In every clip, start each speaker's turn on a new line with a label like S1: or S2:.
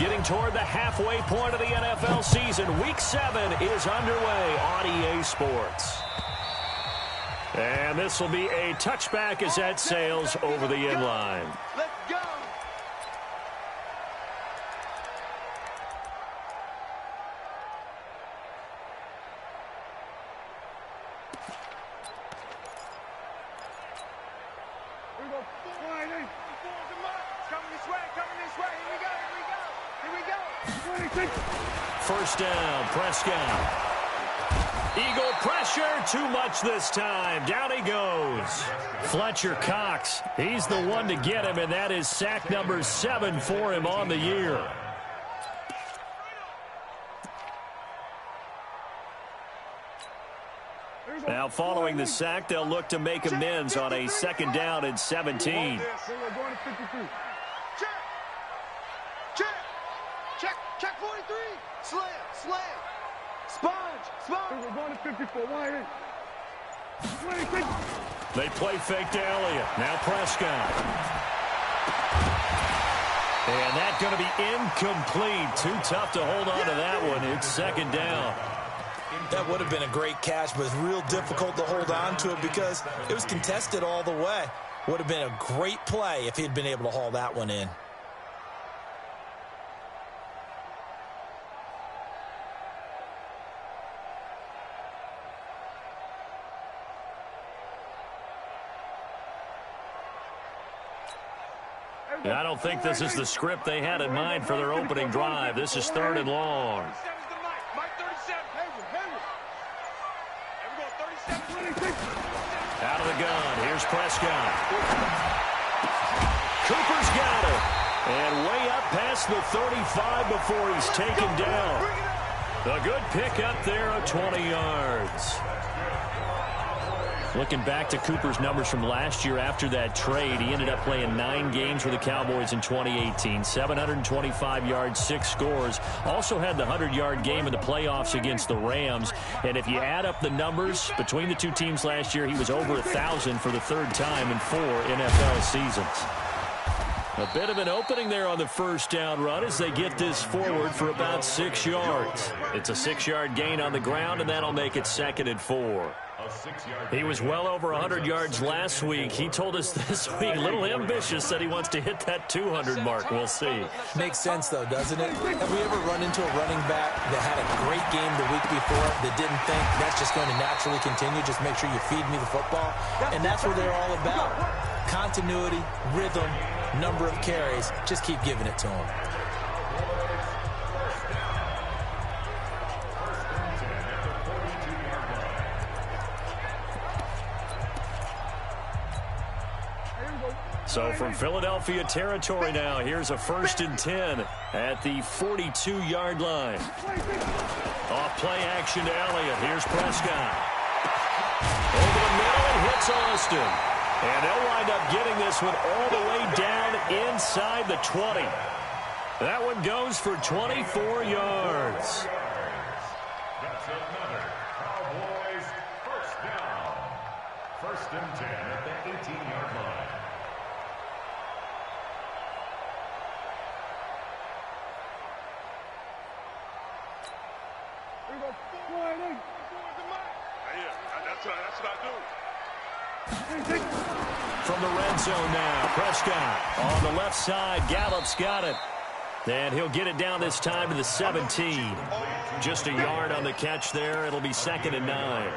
S1: Getting toward the halfway point of the NFL season. Week 7 is underway on EA Sports. And this will be a touchback as that sails over the end line.
S2: Let's go.
S1: First down, Prescott. Eagle pressure, too much this time. Down he goes. Fletcher Cox, he's the one to get him, and that is sack number 7 for him on the year. Now following the sack, they'll look to make amends on a second down and 17.
S2: Check 43. Slam. Sponge. We're going to 54.
S1: They play fake to Elliott. Now Prescott. And that's going to be incomplete. Too tough to hold on to that one. It's second down.
S3: That would have been a great catch, but it's real difficult to hold on to it because it was contested all the way. Would have been a great play if he'd been able to haul that one in.
S1: I don't think this is the script they had in mind for their opening drive. This is 3rd and long. Out of the gun. Here's Prescott. Cooper's got it. And way up past the 35 before he's taken down. A good pick up there of 20 yards. Looking back to Cooper's numbers from last year after that trade, he ended up playing 9 games for the Cowboys in 2018. 725 yards, 6 scores. Also had the 100-yard game in the playoffs against the Rams. And if you add up the numbers between the two teams last year, he was over 1,000 for the 3rd time in 4 NFL seasons. A bit of an opening there on the first down run as they get this forward for about 6 yards. It's a 6-yard gain on the ground, and that'll make it 2nd and 4. He was well over 100 yards last week. He told us this week, a little ambitious, said he wants to hit that 200 mark. We'll see.
S3: Makes sense, though, doesn't it? Have we ever run into a running back that had a great game the week before that didn't think that's just going to naturally continue? Just make sure you feed me the football. And that's what they're all about. Continuity, rhythm, number of carries. Just keep giving it to him.
S1: So from Philadelphia territory now, here's a 1st and 10 at the 42-yard line. Off play action to Elliott. Here's Prescott. Over the middle and hits Austin. And they'll wind up getting this one all the way down inside the 20. That one goes for 24 yards.
S4: That's another Cowboys first down. 1st and 10 at the 18-yard line.
S2: That's what I do.
S1: From the red zone now, Prescott on the left side. Gallup's got it. And he'll get it down this time to the 17. Just a yard on the catch there. It'll be 2nd and 9.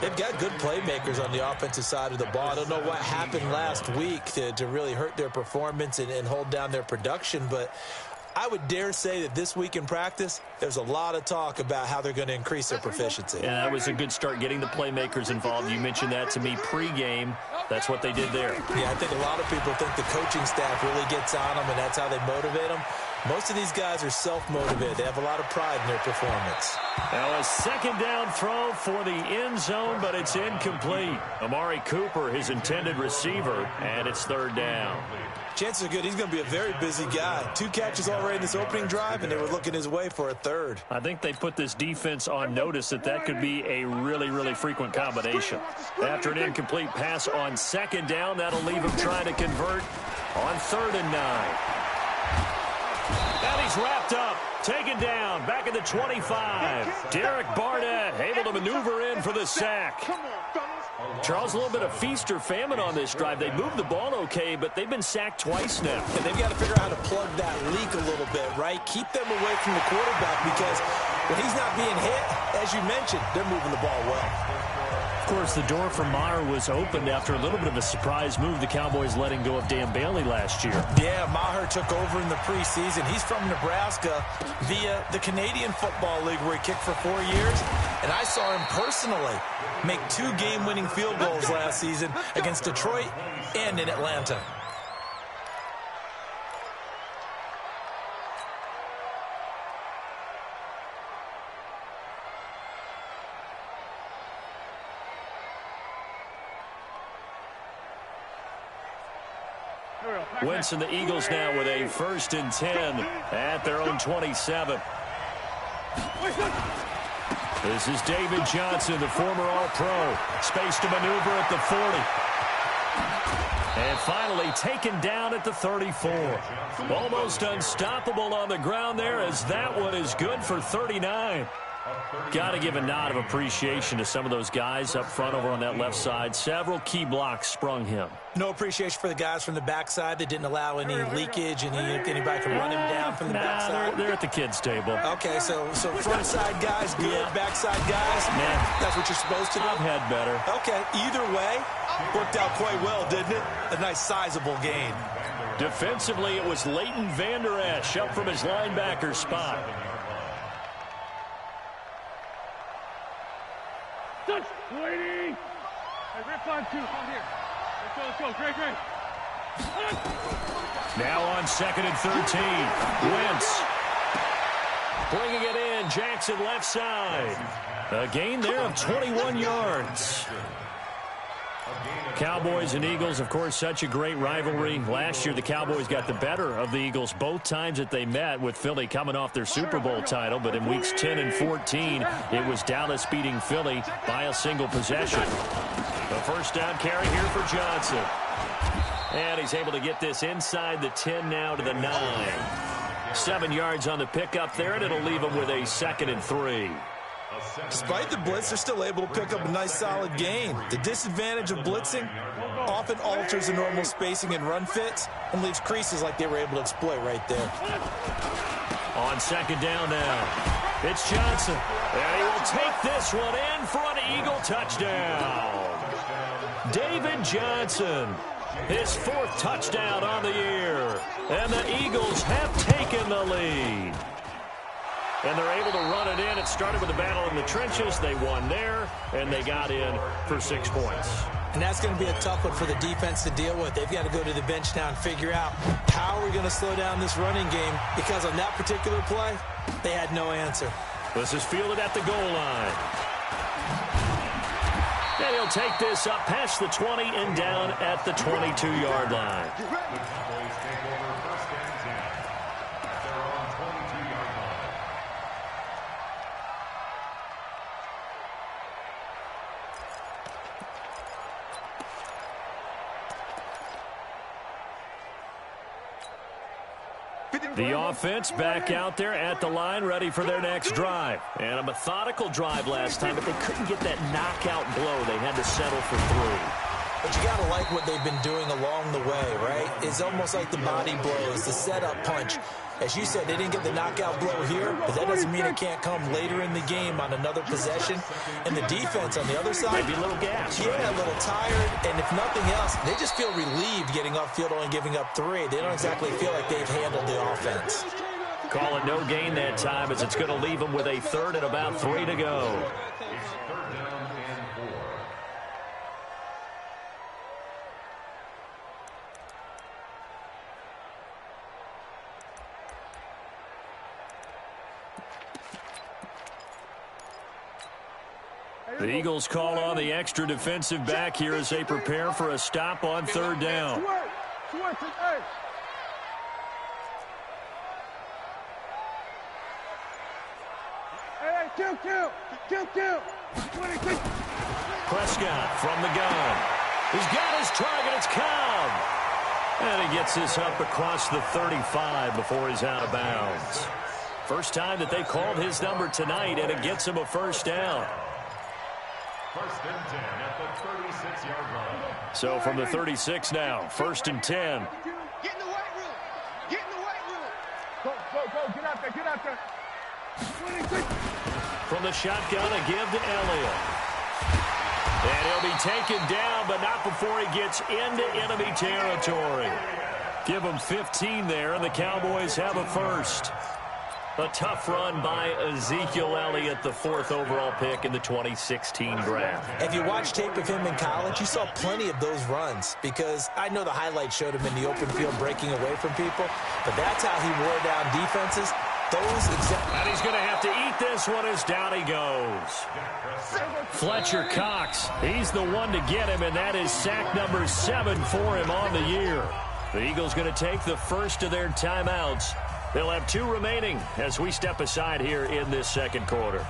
S3: They've got good playmakers on the offensive side of the ball. I don't know what happened last week to really hurt their performance and hold down their production, but I would dare say that this week in practice, there's a lot of talk about how they're going to increase their proficiency.
S1: Yeah, that was a good start getting the playmakers involved. You mentioned that to me pregame. That's what they did there.
S3: Yeah, I think a lot of people think the coaching staff really gets on them, and that's how they motivate them. Most of these guys are self-motivated. They have a lot of pride in their performance.
S1: Now a 2nd down throw for the end zone, but it's incomplete. Amari Cooper, his intended receiver, and it's 3rd down.
S3: Chances are good he's going to be a very busy guy. 2 catches already in this opening drive, and they were looking his way for a 3rd.
S1: I think they put this defense on notice that could be a really, really frequent combination. After an incomplete pass on 2nd down, that'll leave him trying to convert on 3rd and 9. And he he's wrapped up. Taken down. Back at the 25. Derek Barnett able to maneuver in for the sack.
S2: Come on, fellas.
S1: Charles, a little bit of feast or famine on this drive. They moved the ball okay, but they've been sacked twice now.
S3: And they've got to figure out how to plug that leak a little bit, right? Keep them away from the quarterback because when he's not being hit, as you mentioned, they're moving the ball well.
S1: Of course, the door for Maher was opened after a little bit of a surprise move. The Cowboys letting go of Dan Bailey last year.
S3: Yeah, Maher took over in the preseason. He's from Nebraska via the Canadian Football League where he kicked for 4 years. And I saw him personally make 2 game-winning field goals last season against Detroit and in Atlanta.
S1: Wentz and the Eagles now with a 1st and 10 at their own 27. This is David Johnson, the former All-Pro. Space to maneuver at the 40. And finally taken down at the 34. Almost unstoppable on the ground there as that one is good for 39. Got to give a nod of appreciation to some of those guys up front over on that left side. Several key blocks sprung him.
S3: No appreciation for the guys from the backside that didn't allow any leakage and anybody could run him down from the backside.
S1: They're at the kids' table.
S3: Okay, so front side guys good, yeah. Backside guys,
S1: man,
S3: that's what you're supposed to do?
S1: I've had better.
S3: Okay, either way, worked out quite well, didn't it? A nice sizable gain.
S1: Defensively, it was Leighton Vander Esch up from his linebacker spot.
S2: Waiting. Hey, rip 5-2. Come here. Let's go. Great.
S1: Now on 2nd and 13. Wentz. Bringing it in. Jackson left side. A gain there of 21 yards. Cowboys and Eagles, of course, such a great rivalry. Last year, the Cowboys got the better of the Eagles both times that they met, with Philly coming off their Super Bowl title. But in weeks 10 and 14, it was Dallas beating Philly by a single possession. The 1st down carry here for Johnson. And he's able to get this inside the 10 now to the 9. 7 yards on the pickup there, and it'll leave him with a 2nd and 3.
S3: Despite the blitz, they're still able to pick up a nice solid gain. The disadvantage of blitzing often alters the normal spacing and run fits and leaves creases like they were able to exploit right there.
S1: On 2nd down now, it's Johnson. And he will take this one in for an Eagle touchdown. David Johnson, his 4th touchdown on the year. And the Eagles have taken the lead. And they're able to run it in. It started with a battle in the trenches. They won there, and they got in for 6 points.
S3: And that's going to be a tough one for the defense to deal with. They've got to go to the bench now and figure out how are we going to slow down this running game, because on that particular play, they had no answer.
S1: This is fielded at the goal line. And he'll take this up past the 20 and down at the 22-yard line. The offense back out there at the line, ready for their next drive. And a methodical drive last time, but they couldn't get that knockout blow. They had to settle for 3.
S3: But you got to like what they've been doing along the way, right? It's almost like the body blows, the setup punch. As you said, they didn't get the knockout blow here, but that doesn't mean it can't come later in the game on another possession. And the defense on the other side,
S1: maybe a little gas.
S3: Yeah, right? A little tired. And if nothing else, they just feel relieved getting off field only giving up 3. They don't exactly feel like they've handled the offense.
S1: Call it no gain that time, as it's going to leave them with a 3rd and about 3 to go. The Eagles call on the extra defensive back here as they prepare for a stop on 3rd down.
S2: Kill.
S1: Prescott from the gun. He's got his target. It's Cobb. And he gets this up across the 35 before he's out of bounds. First time that they called his number tonight, and it gets him a first down.
S4: First and 10 at the 36-yard line.
S1: So from the 36 now, first and 10.
S2: Get in the weight room. Get in the weight room. Go. Get out there. Get out there. 26.
S1: From the shotgun, a give to Elliott. And he'll be taken down, but not before he gets into enemy territory. Give him 15 there, and the Cowboys have a first. A tough run by Ezekiel Elliott, the 4th overall pick in the 2016 draft.
S3: If you watch tape of him in college, you saw plenty of those runs, because I know the highlights showed him in the open field breaking away from people, but that's how he wore down defenses.
S1: And he's going to have to eat this one as down he goes. Fletcher Cox, he's the one to get him, and that is sack number 7 for him on the year. The Eagles going to take the first of their timeouts. They'll have 2 remaining as we step aside here in this second quarter.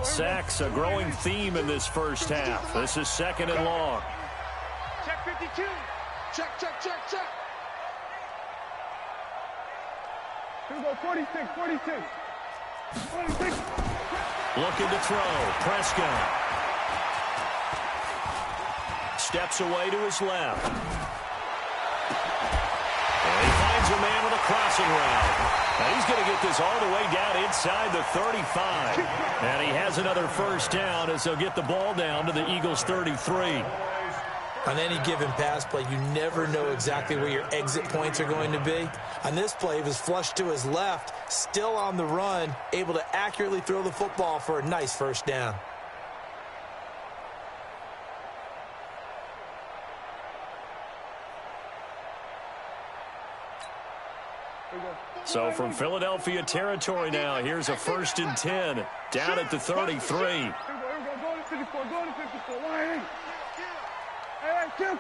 S1: Sacks, a growing theme in this first half. This is second and long.
S2: Check 52. Check. Here we go, 46.
S1: Looking to throw. Prescott. Steps away to his left. And he finds a man with a crossing route. And he's going to get this all the way down inside the 35. And he has another first down as they'll get the ball down to the Eagles' 33.
S3: On any given pass play, you never know exactly where your exit points are going to be. On this play, he was flushed to his left, still on the run, able to accurately throw the football for a nice first down.
S1: So from Philadelphia territory now, here's a first and 10 down at the 33.
S2: Here we go. Go to 54. Why? Hey, kill.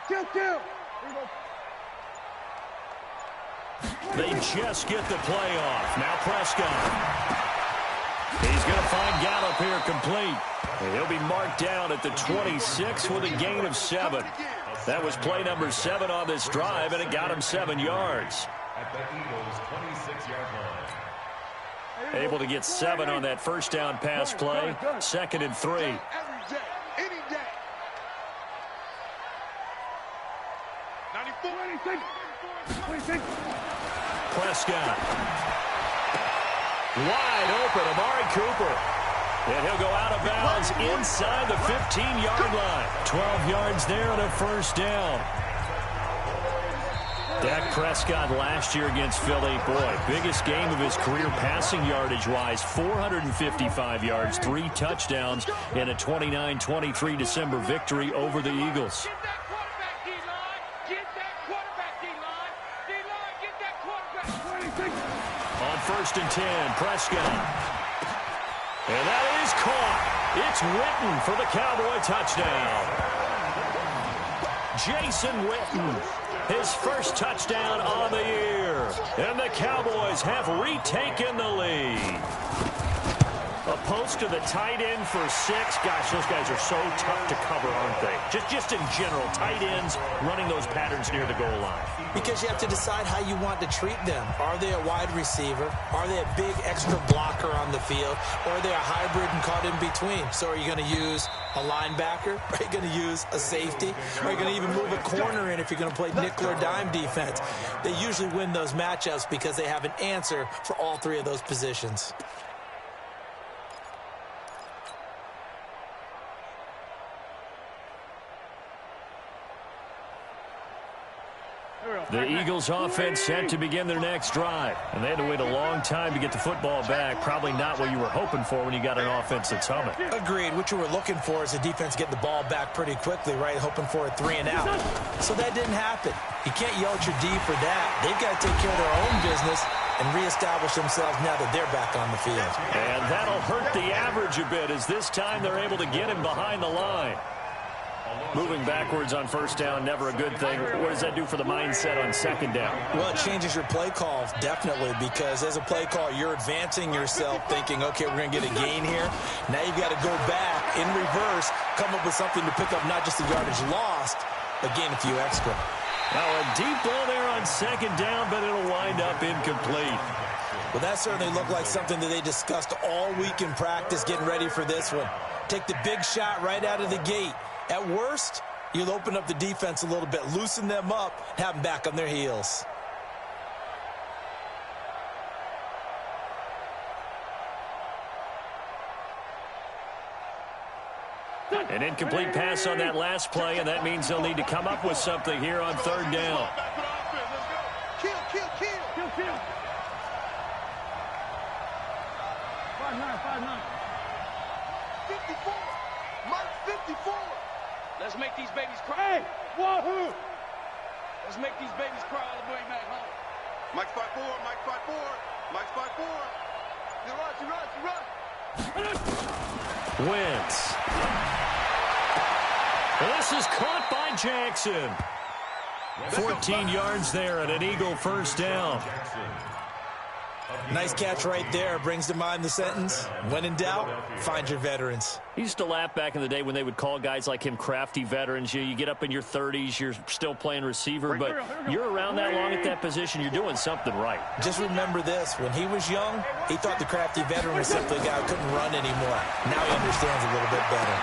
S2: Here we go.
S1: They just get the play off. Now Prescott. He's going to find Gallup here complete. And he'll be marked down at the 26 with a gain of 7. That was play number 7 on this drive, and it got him 7 yards.
S4: At the Eagles' 26-yard line.
S1: Able to get 7 on that first down pass play. Second and 3.
S2: Every day, any day. 94. 26.
S1: Prescott. Wide open, Amari Cooper. And he'll go out of bounds inside the 15-yard line. 12 yards there and a first down. Dak Prescott last year against Philly, boy, biggest game of his career passing yardage-wise, 455 yards, 3 touchdowns in a 29-23 December victory over the Eagles.
S2: Get that quarterback, D-line. D-line, get that quarterback.
S1: On first and 10, Prescott. And that is caught. It's Witten for the Cowboy touchdown. Jason Witten. His first touchdown on the year. And the Cowboys have retaken the lead. A post to the tight end for 6. Gosh, those guys are so tough to cover, aren't they? Just in general, tight ends running those patterns near the goal line.
S3: Because you have to decide how you want to treat them. Are they a wide receiver? Are they a big extra blocker on the field? Or are they a hybrid and caught in between? So are you going to use a linebacker? Are you going to use a safety? Are you going to even move a corner in if you're going to play nickel or dime defense? They usually win those matchups because they have an answer for all 3 of those positions.
S1: The Eagles offense set to begin their next drive. And they had to wait a long time to get the football back. Probably not what you were hoping for when you got an offense that's humming.
S3: Agreed. What you were looking for is the defense get the ball back pretty quickly, right? Hoping for a 3 and out. So that didn't happen. You can't yell at your D for that. They've got to take care of their own business and reestablish themselves now that they're back on the field.
S1: And that'll hurt the average a bit as this time they're able to get him behind the line. Moving backwards on first down, never a good thing. What does that do for the mindset on second down?
S3: Well, it changes your play call, definitely, because as a play call, you're advancing yourself thinking, okay, we're going to get a gain here. Now you've got to go back in reverse, come up with something to pick up not just the yardage lost, but gain a few extra.
S1: Now a deep ball there on second down, but it'll wind up incomplete.
S3: Well, that certainly looked like something that they discussed all week in practice, getting ready for this one. Take the big shot right out of the gate. At worst, you'll open up the defense a little bit, loosen them up, have them back on their heels.
S1: An incomplete pass on that last play, and that means they'll need to come up with something here on third down.
S2: Kill. 5-9. 54. Mike 54.
S5: Let's make these babies cry.
S2: Hey, wahoo!
S5: Let's make these babies cry all the way back home.
S2: Mike's 5-4. Mike's 5-4. You run.
S1: Wentz. This is caught by Jackson. 14 yards there and an Eagle first down.
S3: Nice catch right there. Brings to mind the sentence, when in doubt, find your veterans.
S1: He used to laugh back in the day when they would call guys like him crafty veterans. You get up in your 30s, you're still playing receiver, but you're around that long at that position, you're doing something right.
S3: Just remember this. When he was young, he thought the crafty veteran was simply a guy who couldn't run anymore. Now he understands a little bit better.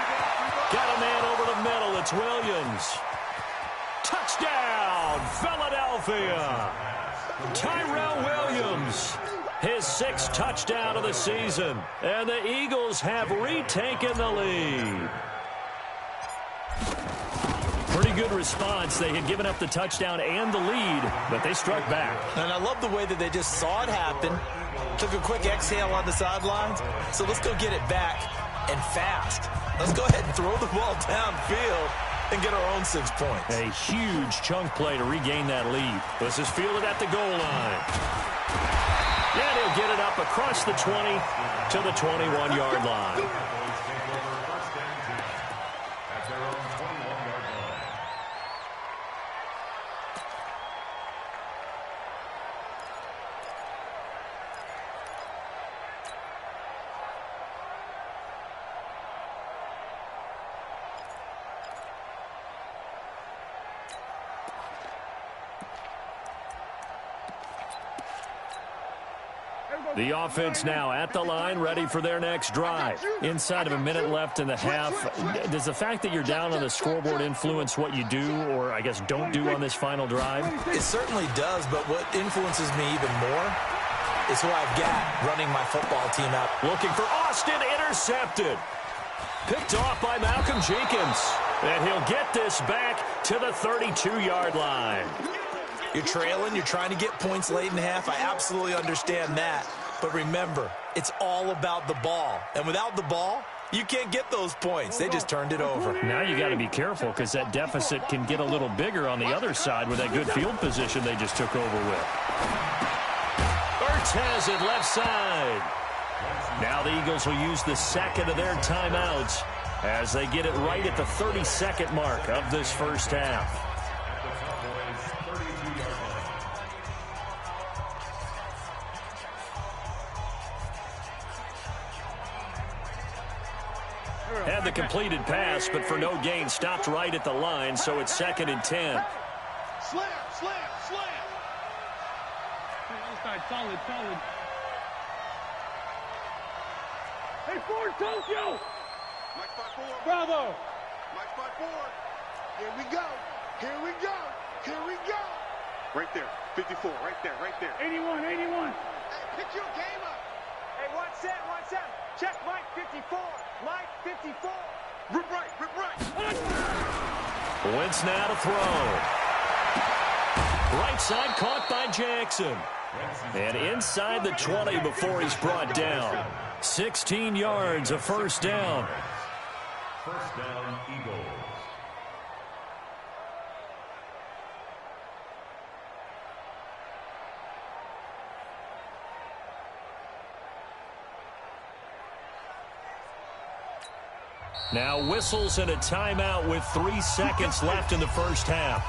S1: Got a man over the middle. It's Williams. Touchdown, Philadelphia. Tyrell Williams. His sixth touchdown of the season. And the Eagles have retaken the lead. Pretty good response. They had given up the touchdown and the lead, but they struck back.
S3: And I love the way that they just saw it happen. Took a quick exhale on the sidelines. So let's go get it back and fast. Let's go ahead and throw the ball downfield and get our own 6 points.
S1: A huge chunk play to regain that lead. This is fielded at the goal line. And he'll get it up across the 20 to the 21-yard line. The offense now at the line, ready for their next drive. Inside of a minute left in the half, does the fact that you're down on the scoreboard influence what you do, or I guess don't do on this final drive?
S3: It certainly does, but what influences me even more is who I've got running my football team out.
S1: Looking for Austin, intercepted. Picked off by Malcolm Jenkins. And he'll get this back to the 32-yard line.
S3: You're trailing, you're trying to get points late in the half. I absolutely understand that. But remember, it's all about the ball. And without the ball, you can't get those points. They just turned it over.
S1: Now you got to be careful because that deficit can get a little bigger on the other side with that good field position they just took over with. Ertz has it left side. Now the Eagles will use the second of their timeouts as they get it right at the 32nd mark of this first half. Had the completed pass, but for no gain, stopped right at the line, so it's 2nd and 10.
S2: Slam. Solid. Hey, Ford, Tokyo! Mike 5-4. Bravo! Mike 5-4. Here we go. Right there. 54. Right there. 81. Hey, pick your game up.
S5: Hey, one set. Check Mike 54. Mike 54.
S2: Rip right.
S1: Wentz now to throw. Right side caught by Jackson. And inside the 20 before he's brought down. 16 yards, a first down.
S4: First down, Eagles.
S1: Now whistles and a timeout with 3 seconds left in the first half.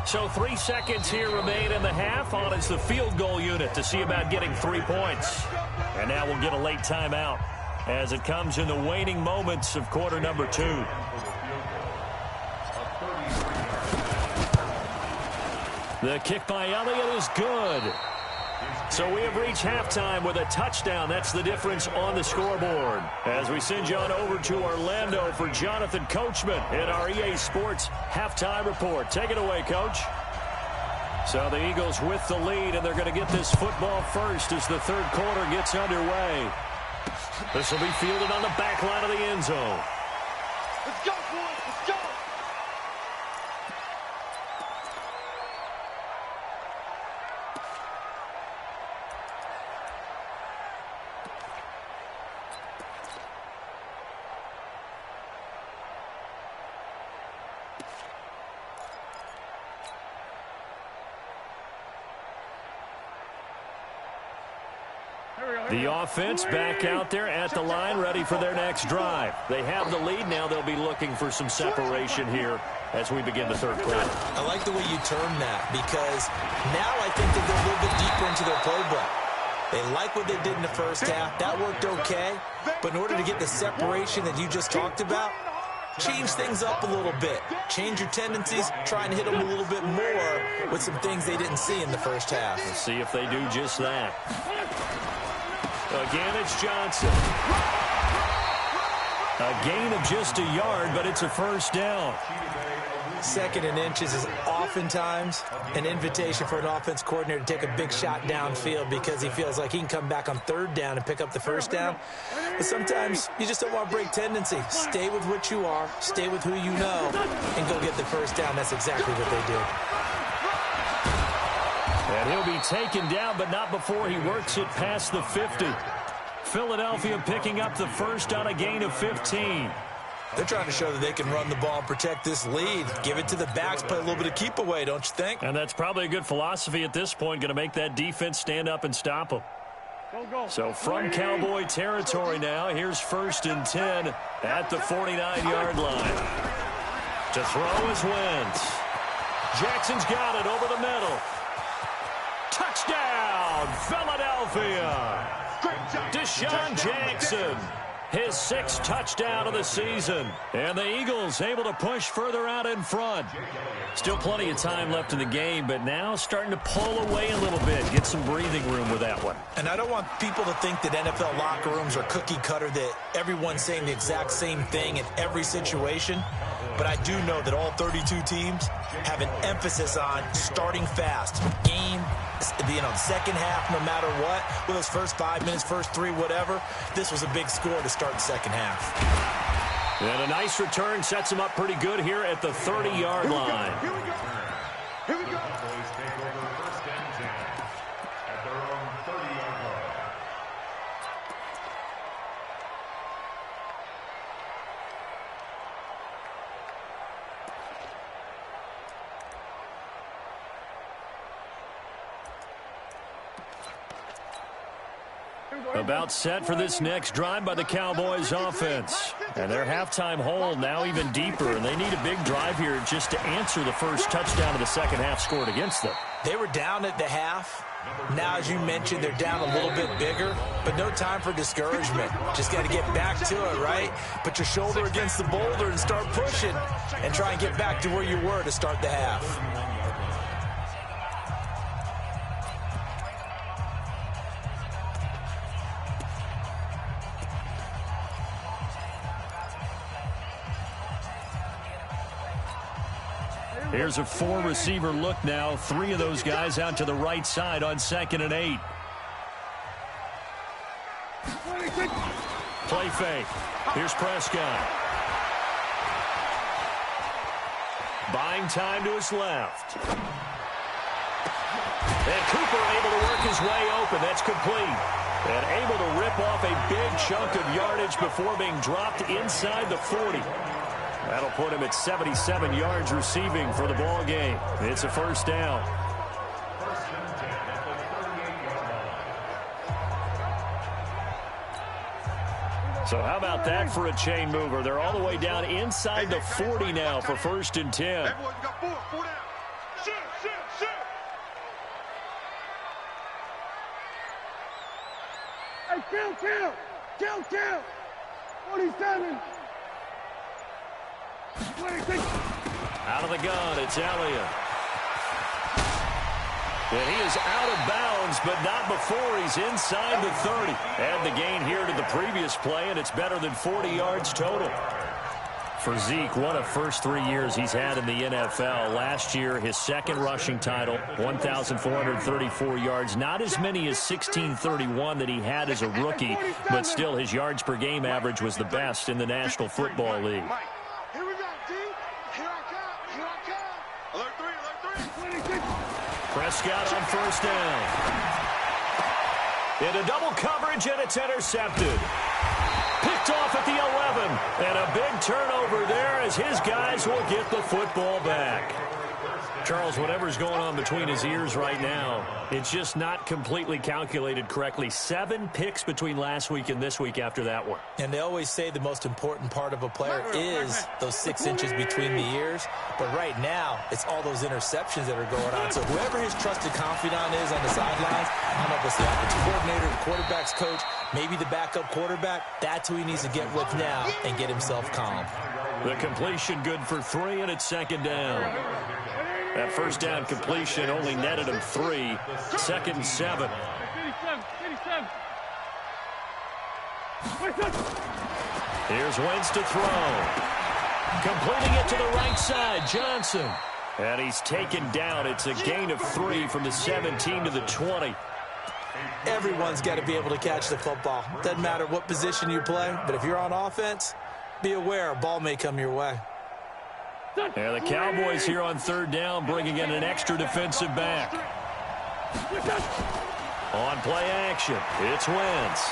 S1: So 3 seconds here remain in the half. On is the field goal unit to see about getting 3 points. And now we'll get a late timeout as it comes in the waning moments of quarter number 2. The kick by Elliott is good. So we have reached halftime with a touchdown. That's the difference on the scoreboard. As we send you on over to Orlando for Jonathan Coachman in our EA Sports halftime report. Take it away, Coach. So the Eagles with the lead, and they're going to get this football first as the third quarter gets underway. This will be fielded on the back line of the end zone.
S5: Let's go, boys. Let's go.
S1: The offense back out there at the line, ready for their next drive. They have the lead. Now they'll be looking for some separation here as we begin the third quarter.
S3: I like the way you term that, because now I think they go a little bit deeper into their playbook. They like what they did in the first half. That worked okay. But in order to get the separation that you just talked about, change things up a little bit. Change your tendencies. Try and hit them a little bit more with some things they didn't see in the first half.
S1: Let's see if they do just that. Again, it's Johnson. A gain of just a yard, but it's a first down.
S3: 2nd and inches is oftentimes an invitation for an offense coordinator to take a big shot downfield because he feels like he can come back on 3rd down and pick up the first down. But sometimes you just don't want to break tendency. Stay with what you are, stay with who you know, and go get the first down. That's exactly what they did.
S1: And he'll be taken down, but not before he works it past the 50. Philadelphia picking up the first on a gain of 15.
S3: They're trying to show that they can run the ball and protect this lead. Give it to the backs, play a little bit of keep away, don't you think?
S1: And that's probably a good philosophy at this point, going to make that defense stand up and stop them. So from Cowboy territory now, here's 1st and 10 at the 49-yard line. To throw is Wentz. Jackson's got it over the middle. Touchdown, Philadelphia. Deshaun Jackson, his 6th touchdown of the season. And the Eagles able to push further out in front. Still plenty of time left in the game, but now starting to pull away a little bit. Get some breathing room with that one.
S3: And I don't want people to think that NFL locker rooms are cookie cutter, that everyone's saying the exact same thing in every situation. But I do know that all 32 teams have an emphasis on starting fast. Game, second half, no matter what. With those first 5 minutes, first 3, whatever. This was a big score to start the second half.
S1: And a nice return sets him up pretty good here at the 30-yard line.
S4: Here we go. Here we go. Cowboys take over 1st and 10 at their own 30-yard line.
S1: About set for this next drive by the Cowboys offense. And their halftime hole now even deeper, and they need a big drive here just to answer the first touchdown of the second half scored against them.
S3: They were down at the half. Now, as you mentioned, they're down a little bit bigger, but no time for discouragement. Just got to get back to it, right? Put your shoulder against the boulder and start pushing and try and get back to where you were to start the half.
S1: Here's a 4-receiver look now. 3 of those guys out to the right side on 2nd and 8. Play fake. Here's Prescott. Buying time to his left. And Cooper able to work his way open. That's complete. And able to rip off a big chunk of yardage before being dropped inside the 40. That'll put him at 77 yards receiving for the ball game. It's a first down.
S4: 1st and 10 at the 38.
S1: So how about that for a chain mover? They're all the way down inside the 40 now for 1st and 10.
S2: Hey, boys, you got four down. Shoot. Hey, kill. 47. 26.
S1: Out of the gun, it's Elliott. And he is out of bounds, but not before he's inside the 30. Add the gain here to the previous play, and it's better than 40 yards total. For Zeke, what a first 3 years he's had in the NFL. Last year, his second rushing title, 1,434 yards. Not as many as 1,631 that he had as a rookie, but still his yards per game average was the best in the National Football League.
S2: Here we go, D. Here I come. Alert 3.
S1: Prescott on 1st down. Into double coverage, and it's intercepted. Picked off at the 11. And a big turnover there as his guys will get the football back. Charles, whatever's going on between his ears right now, it's just not completely calculated correctly. 7 picks between last week and this week after that one.
S3: And they always say the most important part of a player is those 6 inches between the ears. But right now, it's all those interceptions that are going on. So whoever his trusted confidant is on the sidelines, I don't know if it's the offensive coordinator, the quarterback's coach, maybe the backup quarterback, that's who he needs to get with now and get himself calm.
S1: The completion good for 3, and it's 2nd down. That 1st down completion only netted him 3. 2nd and 7.
S2: 87.
S1: Here's Wentz to throw. Completing it to the right side, Johnson. And he's taken down. It's a gain of 3 from the 17 to the 20.
S3: Everyone's got to be able to catch the football. Doesn't matter what position you play, but if you're on offense, be aware a ball may come your way.
S1: And the Cowboys here on 3rd down, bringing in an extra defensive back. On play action, it's Wentz.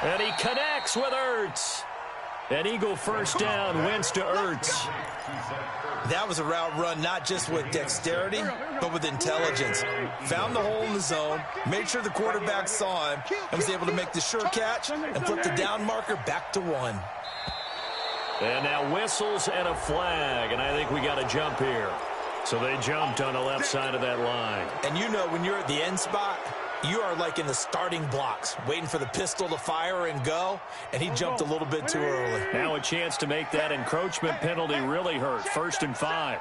S1: And he connects with Ertz. An Eagle 1st down, Wentz to Ertz.
S3: That was a route run not just with dexterity, but with intelligence. Found the hole in the zone, made sure the quarterback saw him, and was able to make the sure catch and flip the down marker back to 1.
S1: And now whistles and a flag, and I think we got a jump here. So they jumped on the left side of that line.
S3: And you know when you're at the end spot, you are like in the starting blocks, waiting for the pistol to fire and go, and he jumped a little bit too early.
S1: Now a chance to make that encroachment penalty really hurt. 1st and 5.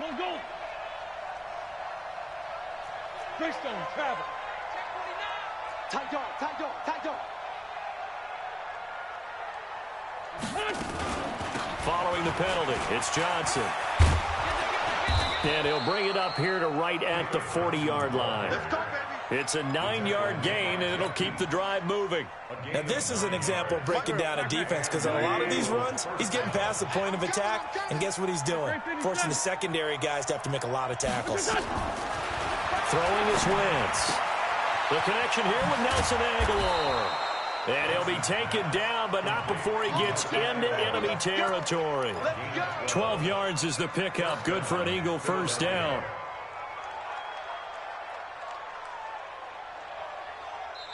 S2: Go. Greystone, travel.
S5: Tight dog.
S1: Following the penalty, it's Johnson. And he'll bring it up here to right at the 40-yard line.
S2: Let's go, baby.
S1: It's a 9-yard gain, and it'll keep the drive moving.
S3: Now, this is an example of breaking down a defense because on a lot of these runs, he's getting past the point of attack, and guess what he's doing? Forcing the secondary guys to have to make a lot of tackles.
S1: Throwing is Wentz. The connection here with Nelson Aguilar. And he'll be taken down, but not before he gets into enemy territory. 12 yards is the pickup. Good for an Eagle 1st down.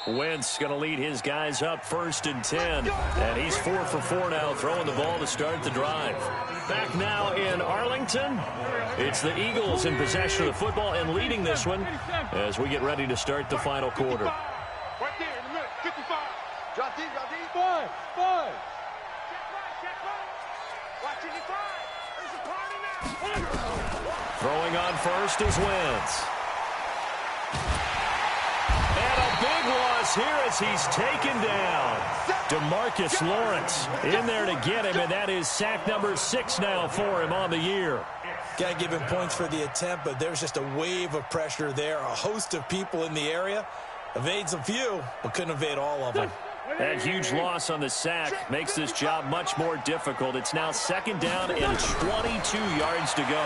S1: Wentz going to lead his guys up 1st and 10. And he's 4 for 4 now, throwing the ball to start the drive. Back now in Arlington. It's the Eagles in possession of the football and leading this one as we get ready to start the final quarter.
S2: Right there in the middle, 55. Drop deep. 5.
S5: Check right. Watch it, 5. There's a party now.
S1: Throwing on 1st is Wentz. And a big loss here as he's taken down. DeMarcus Lawrence in there to get him, and that is sack number 6 now for him on the year.
S3: Got to give him points for the attempt, but there's just a wave of pressure there. A host of people in the area. Evades a few, but couldn't evade all of them.
S1: That huge loss on the sack makes this job much more difficult. It's now 2nd down and 22 yards to go.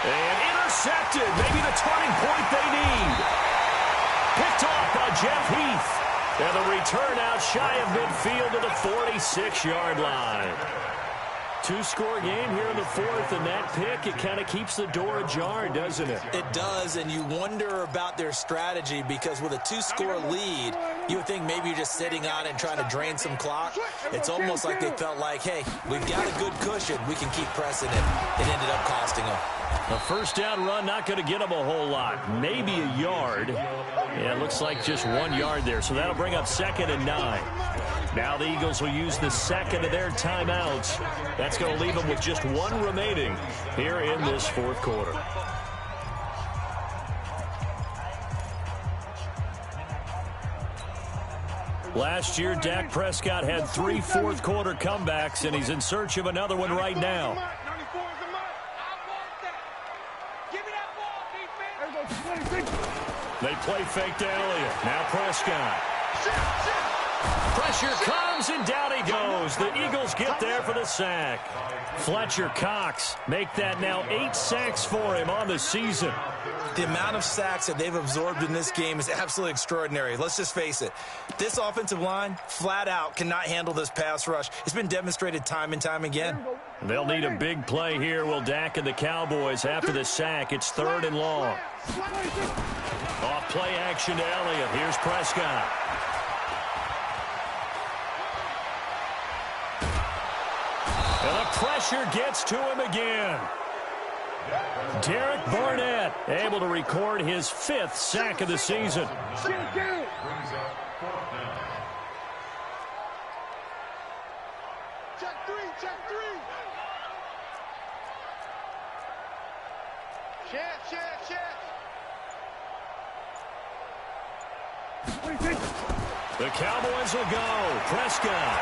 S1: And intercepted. Maybe the turning point they need. Picked off by Jeff Heath. And the return out shy of midfield to the 46-yard line. Two-score game here in the fourth, and that pick, it kind of keeps the door ajar, doesn't it?
S3: It does, and you wonder about their strategy because with a two-score lead, you would think maybe you're just sitting on it and trying to drain some clock. It's almost like they felt like, hey, we've got a good cushion. We can keep pressing it. It ended up costing them.
S1: A first down run, not going to get them a whole lot. Maybe a yard. Yeah, it looks like just 1 yard there, so that'll bring up 2nd and 9. Now the Eagles will use the second of their timeouts. That's going to leave them with just 1 remaining here in this fourth quarter. Last year, Dak Prescott had 3 fourth-quarter comebacks, and he's in search of another one right now. They play fake to Elliott. Now Prescott. Pressure comes, and down he goes. The Eagles get there for the sack. Fletcher Cox make that now 8 sacks for him on the season.
S3: The amount of sacks that they've absorbed in this game is absolutely extraordinary. Let's just face it. This offensive line, flat out, cannot handle this pass rush. It's been demonstrated time and time again.
S1: They'll need a big play here, will Dak and the Cowboys after the sack. It's 3rd and long. Off play action to Elliott. Here's Prescott. And the pressure gets to him again. Derek Barnett able to record his 5th sack of the season.
S2: Check 3, check 3. Check.
S1: The Cowboys will go. Prescott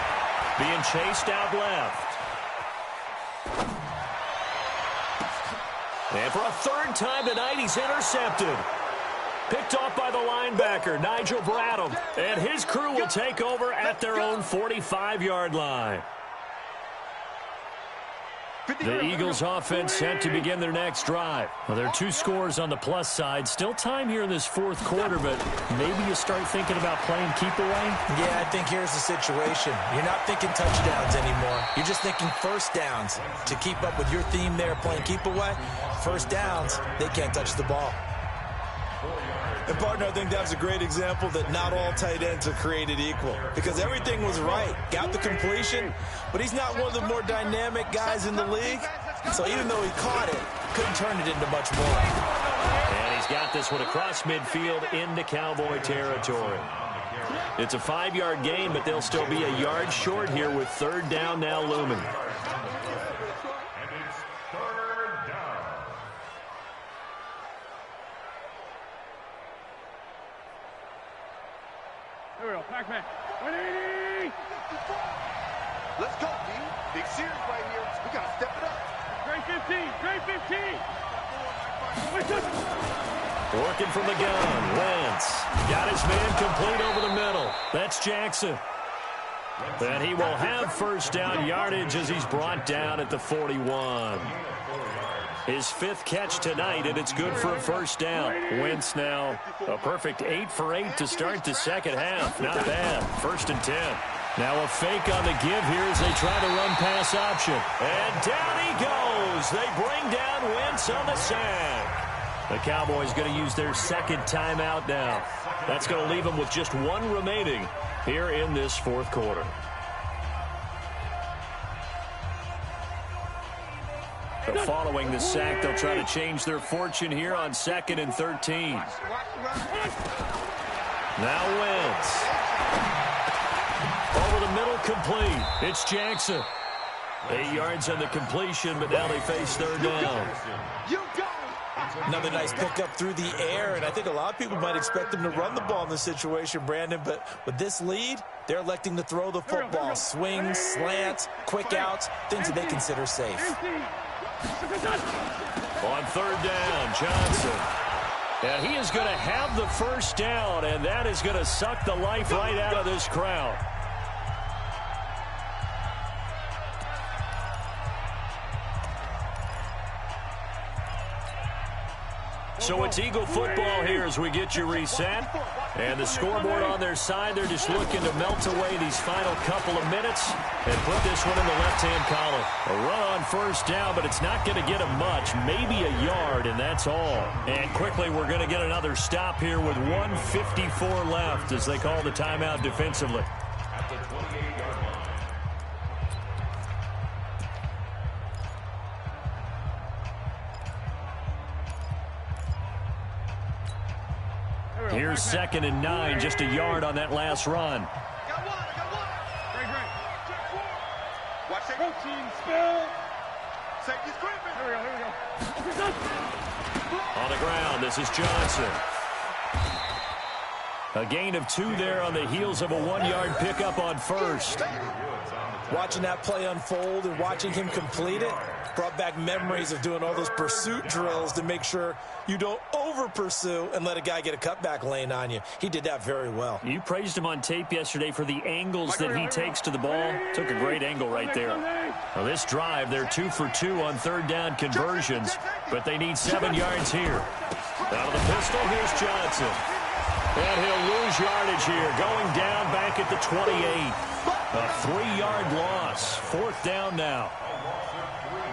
S1: being chased out left. And for a 3rd time tonight, he's intercepted. Picked off by the linebacker, Nigel Bradham. And his crew will take over at their own 45-yard line. The Eagles offense set to begin their next drive. Well, there are 2 scores on the plus side. Still time here in this fourth quarter, but maybe you start thinking about playing keep away?
S3: Yeah, I think here's the situation. You're not thinking touchdowns anymore. You're just thinking first downs. To keep up with your theme there, playing keep away, first downs, they can't touch the ball.
S6: And, partner, I think that was a great example that not all tight ends are created equal. Because everything was right. Got the completion, but he's not one of the more dynamic guys in the league. So even though he caught it, couldn't turn it into much more.
S1: And he's got this one across midfield into Cowboy territory. It's a 5-yard gain, but they'll still be a yard short here with 3rd down now looming.
S2: Here we go, Pac-Man. 180! Let's go, D. Big series right here. We got to step it up. Great 15, great 15.
S1: Working from the gun, Wentz. Got his man complete over the middle. That's Jackson. And he will have first down yardage as he's brought down at the 41. His 5th catch tonight, and it's good for a first down. Wentz now a perfect 8 for 8 to start the second half. Not bad. 1st and 10. Now a fake on the give here as they try to run pass option. And down he goes. They bring down Wentz on the sack. The Cowboys going to use their 2nd timeout now. That's going to leave them with just 1 remaining here in this fourth quarter. Following the sack, they'll try to change their fortune here on 2nd and 13. Now Wentz. Over the middle, complete. It's Jackson. 8 yards on the completion, but now they face 3rd down.
S3: Another nice pickup through the air, and I think a lot of people might expect them to run the ball in this situation, Brandon, but with this lead, they're electing to throw the football. Swings, slants, quick outs, things that they consider safe.
S1: On 3rd down, Johnson. And he is going to have the first down, and that is going to suck the life right out of this crowd. So it's Eagle football here as we get you reset. And the scoreboard on their side, they're just looking to melt away these final couple of minutes and put this one in the left-hand column. A run on first down, but it's not going to get them much, maybe a yard, and that's all. And quickly, we're going to get another stop here with 1:54 left as they call the timeout defensively.
S4: At the 28-yard line.
S1: Here's 2nd and 9, just a yard on that last run.
S2: Got one. Great. Check 4. Watch that.
S5: Coaching spill.
S2: Safety screaming.
S5: Here we go.
S1: On the ground, this is Johnson. A gain of 2 there on the heels of a 1-yard pickup on first.
S6: Watching that play unfold and watching him complete it brought back memories of doing all those pursuit drills to make sure you don't over-pursue and let a guy get a cutback lane on you. He did that very well.
S1: You praised him on tape yesterday for the angles that he takes to the ball. Took a great angle right there. Now this drive, they're 2 for 2 on 3rd down conversions, but they need 7 yards here. Out of the pistol, here's Johnson. And he'll lose yardage here, going down back at the 28. A 3-yard loss. 4th down now.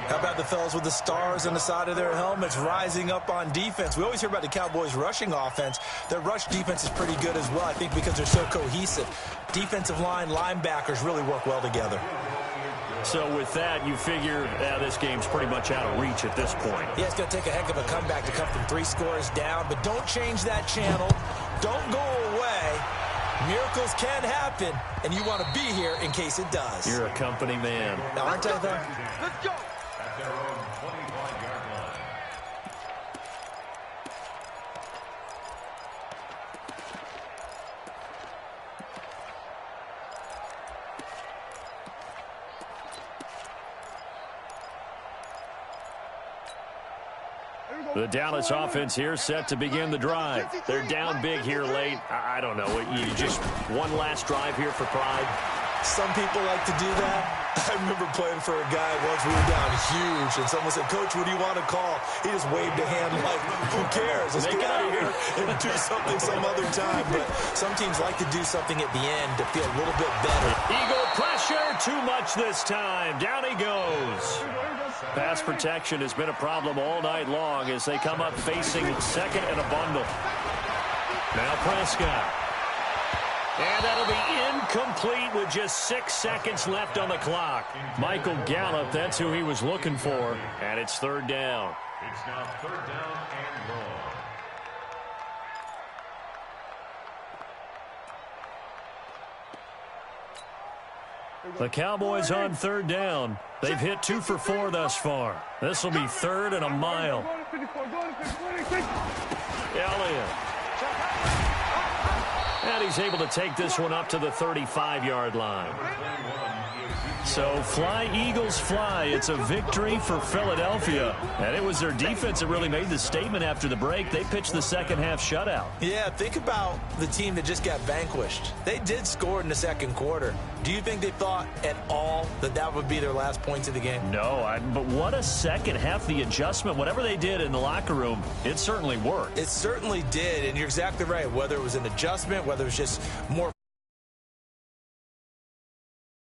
S6: How about the fellas with the stars on the side of their helmets rising up on defense? We always hear about the Cowboys' rushing offense. Their rush defense is pretty good as well, I think, because they're so cohesive. Defensive line, linebackers really work well together.
S1: So with that, you figure this game's pretty much out of reach at this point.
S6: Yeah, it's going to take a heck of a comeback to come from 3 scores down, but don't change that channel. Don't go away. Miracles can happen, and you want to be here in case it does.
S1: You're a company man.
S6: Now, aren't I, though?
S2: Let's go.
S4: At their own 25-yard line.
S1: The Dallas offense here set to begin the drive. They're down big here late. I don't know. You just one last drive here for pride.
S6: Some people like to do that. I remember playing for a guy once. We were down huge, and someone said, "Coach, what do you want to call?" He just waved a hand like, "Who cares? Let's get out of here and do something some other time." But some teams like to do something at the end to feel a little bit better.
S1: Eagle pressure, too much this time. Down he goes. Pass protection has been a problem all night long as they come up facing 2nd and a bundle. Now Prescott. And that'll be incomplete with just 6 seconds left on the clock. Michael Gallup, that's who he was looking for. And it's 3rd down.
S4: It's now 3rd down and long.
S1: The Cowboys on 3rd down. They've hit 2 for 4 thus far. This will be 3rd and a mile. Elliott. And he's able to take this one up to the 35-yard line. So fly, Eagles, fly. It's a victory for Philadelphia. And it was their defense that really made the statement after the break. They pitched the second-half shutout.
S6: Yeah, think about the team that just got vanquished. They did score in the 2nd quarter. Do you think they thought at all that that would be their last points of the game?
S1: No, but what a second half. The adjustment, whatever they did in the locker room, it certainly worked.
S6: It certainly did, and you're exactly right. Whether it was an adjustment, whether it was just more